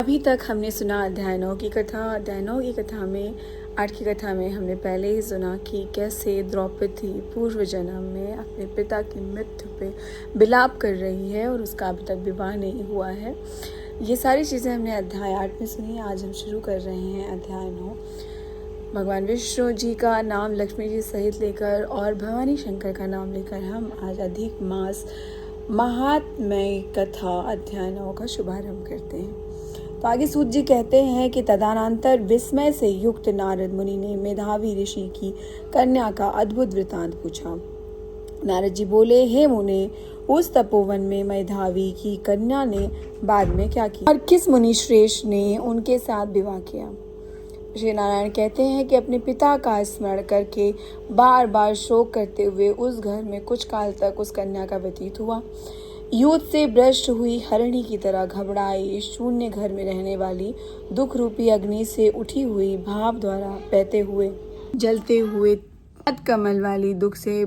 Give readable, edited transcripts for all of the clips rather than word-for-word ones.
अभी तक हमने सुना अध्याय 9 की कथा। अध्याय 9 की कथा में 8 की कथा में हमने पहले ही सुना कि कैसे द्रौपदी पूर्व जन्म में अपने पिता की मृत्यु पे विलाप कर रही है और उसका अभी तक विवाह नहीं हुआ है। ये सारी चीज़ें हमने अध्याय 8 में सुनी। आज हम शुरू कर रहे हैं अध्याय 9। भगवान विष्णु जी का नाम लक्ष्मी जी सहित लेकर और भवानी शंकर का नाम लेकर हम आज अधिक मास महात्म्य कथा अध्याय 9 का शुभारंभ करते हैं। तो आगे सूत जी कहते हैं कि तदनंतर विस्मय से युक्त नारद मुनि ने मेधावी ऋषि की कन्या का अद्भुत वृतांत पूछा। नारद जी बोले, हे मुने, उस तपोवन में मेधावी की कन्या ने बाद में क्या किया और किस मुनि श्रेष्ठ ने उनके साथ विवाह किया। श्री नारायण कहते हैं कि अपने पिता का स्मरण करके बार बार शोक करते हुए उस घर में कुछ काल तक उस कन्या का व्यतीत हुआ। युद्ध से भ्रष्ट हुई हरिणी की तरह घबराई शून्य घर में रहने वाली दुख रूपी अग्नि से उठी हुई भाव द्वारा बहते हुए जलते हुए कमल वाली दुख से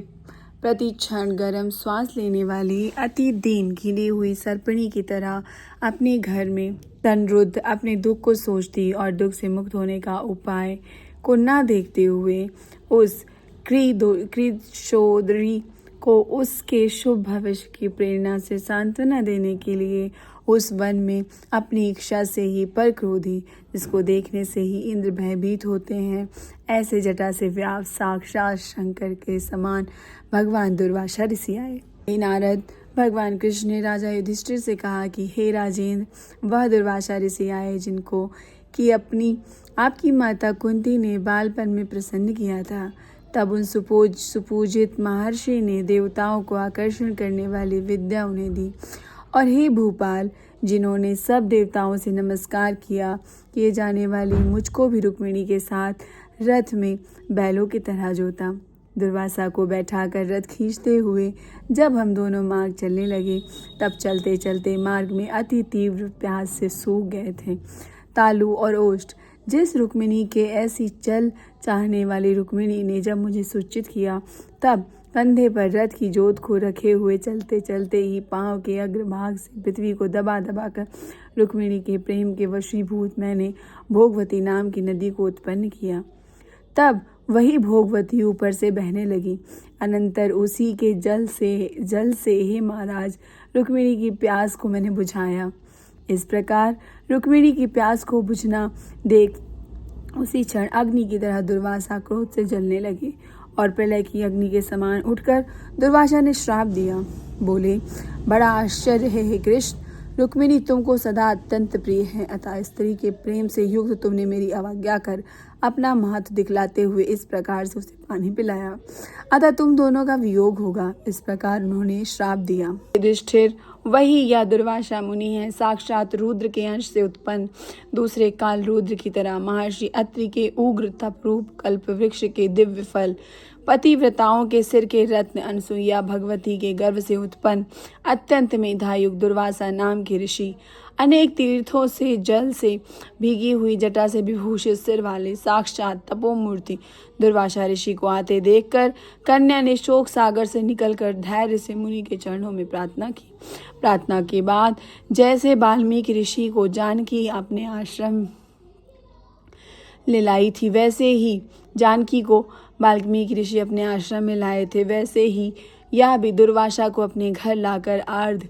प्रति क्षण गर्म श्वास लेने वाली अति दीन घिरी हुई सर्पिणी की तरह अपने घर में तनरुद्ध अपने दुख को सोचती और दुख से मुक्त होने का उपाय को न देखते हुए उस क्रीदोषोदरी को उसके शुभ भविष्य की प्रेरणा से सांत्वना देने के लिए उस वन में अपनी इच्छा से ही पर क्रोधी, जिसको देखने से ही इंद्र भयभीत होते हैं, ऐसे जटा से व्याप्त साक्षात शंकर के समान भगवान दुर्वासा ऋषि आए। हे नारद, भगवान कृष्ण ने राजा युधिष्ठिर से कहा कि हे राजेंद्र, वह दुर्वासा ऋषि आए जिनको कि आपकी माता कुंती ने बालपन में प्रसन्न किया था। तब उन सुपूजित महर्षि ने देवताओं को आकर्षण करने वाली विद्या उन्हें दी। और हे भूपाल, जिन्होंने सब देवताओं से नमस्कार किए जाने वाली मुझको भी रुक्मिणी के साथ रथ में बैलों की तरह जोता। दुर्वासा को बैठाकर रथ खींचते हुए जब हम दोनों मार्ग चलने लगे, तब चलते चलते मार्ग में अति तीव्र प्यास से सूख गए थे। तालु और ओष्ठ जिस रुक्मिणी के ऐसी चल चाहने वाली रुक्मिणी ने जब मुझे सूचित किया, तब कंधे पर रथ की जोत को रखे हुए चलते चलते ही पांव के अग्रभाग से पृथ्वी को दबा दबा कर रुक्मिणी के प्रेम के वशीभूत मैंने भोगवती नाम की नदी को उत्पन्न किया। तब वही भोगवती ऊपर से बहने लगी। अनंतर उसी के जल से हे महाराज, रुक्मिणी की प्यास को मैंने बुझाया। इस प्रकार रुक्मिणी की प्यास को बुझना देख उसी क्षण अग्नि की तरह दुर्वासा क्रोध से जलने लगे और प्रलय की अग्नि के समान उठकर दुर्वासा ने श्राप दिया। बोले, बड़ा आश्चर्य है हे कृष्ण, रुक्मिणी तुमको सदा अत्यंत प्रिय है, अतः स्त्री के प्रेम से युक्त तुमने मेरी अवज्ञा कर अपना महत्व दिखलाते हुए इस प्रकार से उसे पानी पिलाया, अतः तुम दोनों का वियोग होगा। इस प्रकार उन्होंने श्राप दिया। युधिष्ठिर वही या दुर्वासा मुनि है, साक्षात रुद्र के अंश से उत्पन्न, दूसरे काल रुद्र की तरह महर्षि अत्रि के उग्र तप रूप कल्प वृक्ष के दिव्य फल, पतिव्रताओं के सिर के रत्न, अनसुईया भगवती के गर्भ से उत्पन्न अत्यंत मेधायुक्त दुर्वासा नाम के ऋषि, अनेक तीर्थों से जल से भीगी हुई जटा से विभूषित सिर वाले साक्षात तपोमूर्ति दुर्वासा ऋषि को आते देखकर कन्या ने शोक सागर से निकलकर धैर्य से मुनि के चरणों में प्रार्थना की। प्रार्थना के बाद जैसे वाल्मीकि ऋषि को जानकी अपने आश्रम ले लाई थी, वैसे ही जानकी को वाल्मीकि ऋषि अपने आश्रम में लाए थे, वैसे ही यह भी दुर्वासा को अपने घर लाकर आर्ध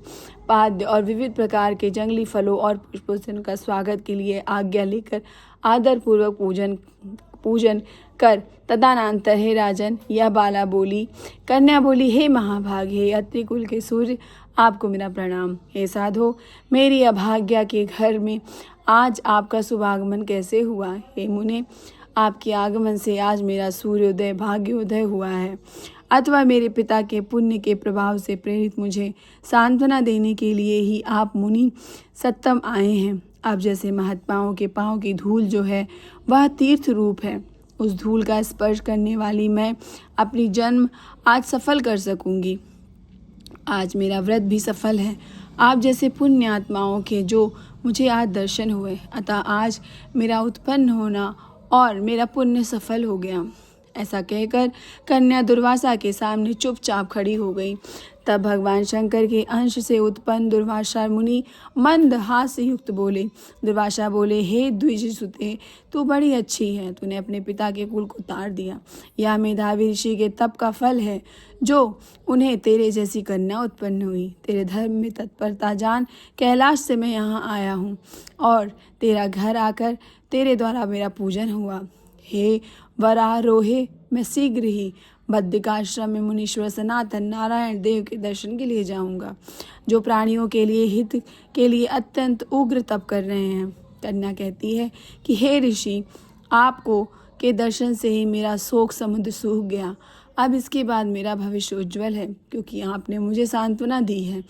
पाद्य और विविध प्रकार के जंगली फलों और पुष्पों से उनका स्वागत के लिए आज्ञा लेकर आदर पूर्वक पूजन कर तदनंतर हे राजन, यह बाला बोली। कन्या बोली, हे महाभाग, हे अत्रि कुल के सूर्य, आपको मेरा प्रणाम। हे साधो, मेरी अभाग्या के घर में आज आपका शुभागमन कैसे हुआ। हे मुने, आपके आगमन से आज मेरा सूर्योदय भाग्योदय हुआ है, अथवा मेरे पिता के पुण्य के प्रभाव से प्रेरित मुझे सांत्वना देने के लिए ही आप मुनि सत्तम आए हैं। अब जैसे महात्माओं के पांव की धूल जो है वह तीर्थ रूप है, उस धूल का स्पर्श करने वाली मैं अपनी जन्म आज सफल कर सकूंगी। आज मेरा व्रत भी सफल है, आप जैसे पुण्य आत्माओं के जो मुझे आज दर्शन हुए, अतः आज मेरा उत्पन्न होना और मेरा पुण्य सफल हो गया। ऐसा कहकर कन्या दुर्वासा के सामने चुपचाप खड़ी हो गई। तब भगवान शंकर के अंश से उत्पन्न दुर्वासा मुनि मंद हास्य युक्त बोले। दुर्वासा बोले, हे द्विजसुते, तू बड़ी अच्छी है। तूने अपने पिता के कुल को तार दिया। यह मेधावी ऋषि के तप का फल है जो उन्हें तेरे जैसी कन्या उत्पन्न हुई। तेरे धर्म में तत्परता जान कैलाश से मैं यहाँ आया हूँ और तेरा घर आकर तेरे द्वारा मेरा पूजन हुआ। हे वरारोहे, मैं शीघ्र ही बद्रिकाश्रम में मुनीश्वर सनातन नारायण देव के दर्शन के लिए जाऊंगा, जो प्राणियों के लिए हित के लिए अत्यंत उग्र तप कर रहे हैं। कन्या कहती है कि हे ऋषि, आपको के दर्शन से ही मेरा शोक समुद्र सूख गया। अब इसके बाद मेरा भविष्य उज्ज्वल है, क्योंकि आपने मुझे सांत्वना दी है।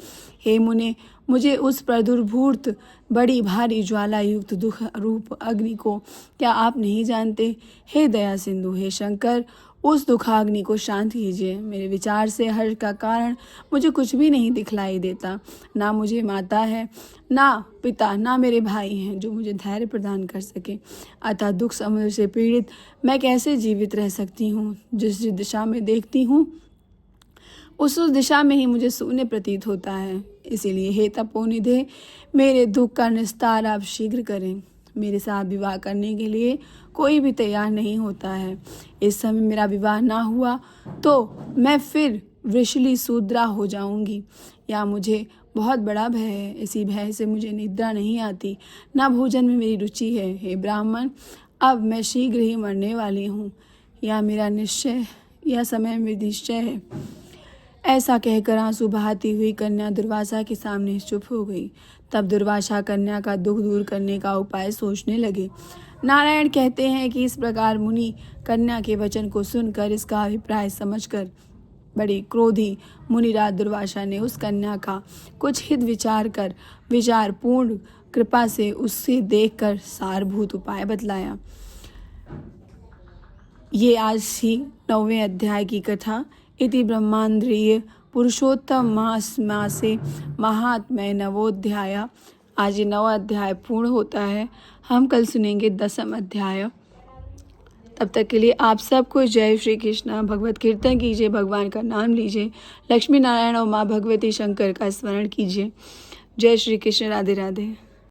हे मुने, मुझे उस प्रदुर्भूत बड़ी भारी ज्वाला युक्त दुख रूप अग्नि को क्या आप नहीं जानते? हे दया सिंधु, हे शंकर, उस दुखाग्नि को शांत कीजिए। मेरे विचार से हर्ष का कारण मुझे कुछ भी नहीं दिखलाई देता। ना मुझे माता है, ना पिता, ना मेरे भाई हैं जो मुझे धैर्य प्रदान कर सके। अतः दुख समुद्र से पीड़ित मैं कैसे जीवित रह सकती हूँ? जिस दिशा में देखती हूँ उस दिशा में ही मुझे शून्य प्रतीत होता है। इसीलिए हे तपोनिधे, मेरे दुख का निस्तार आप शीघ्र करें। मेरे साथ विवाह करने के लिए कोई भी तैयार नहीं होता है। इस समय मेरा विवाह ना हुआ तो मैं फिर वृषली शूद्रा हो जाऊंगी, या मुझे बहुत बड़ा भय है। इसी भय से मुझे निद्रा नहीं आती, ना भोजन में मेरी रुचि है। हे ब्राह्मण, अब मैं शीघ्र ही मरने वाली हूँ, या मेरा निश्चय, यह समय मेरी निश्चय है। ऐसा कहकर आंसू बहाती हुई कन्या दुर्वासा के सामने चुप हो गई। तब दुर्वासा कन्या का दुख दूर करने का उपाय सोचने लगे। नारायण कहते हैं कि इस प्रकार मुनि कन्या के वचन को सुनकर इसका अभिप्राय समझकर बड़ी क्रोधी मुनिराज दुर्वासा ने उस कन्या का कुछ हित विचार कर विचारपूर्ण कृपा से उससे देखकर सारभूत उपाय बतलाया। ये आज ही 9वें अध्याय की कथा। इति ब्रह्मांद्रिय पुरुषोत्तम मासे महात्म्य नवोध्याय। आज ये 9वां अध्याय पूर्ण होता है। हम कल सुनेंगे 10वां अध्याय। तब तक के लिए आप सबको जय श्री कृष्ण। भगवत कीर्तन कीजिए, भगवान का नाम लीजिए, लक्ष्मी नारायण और माँ भगवती शंकर का स्मरण कीजिए। जय श्री कृष्ण। राधे राधे।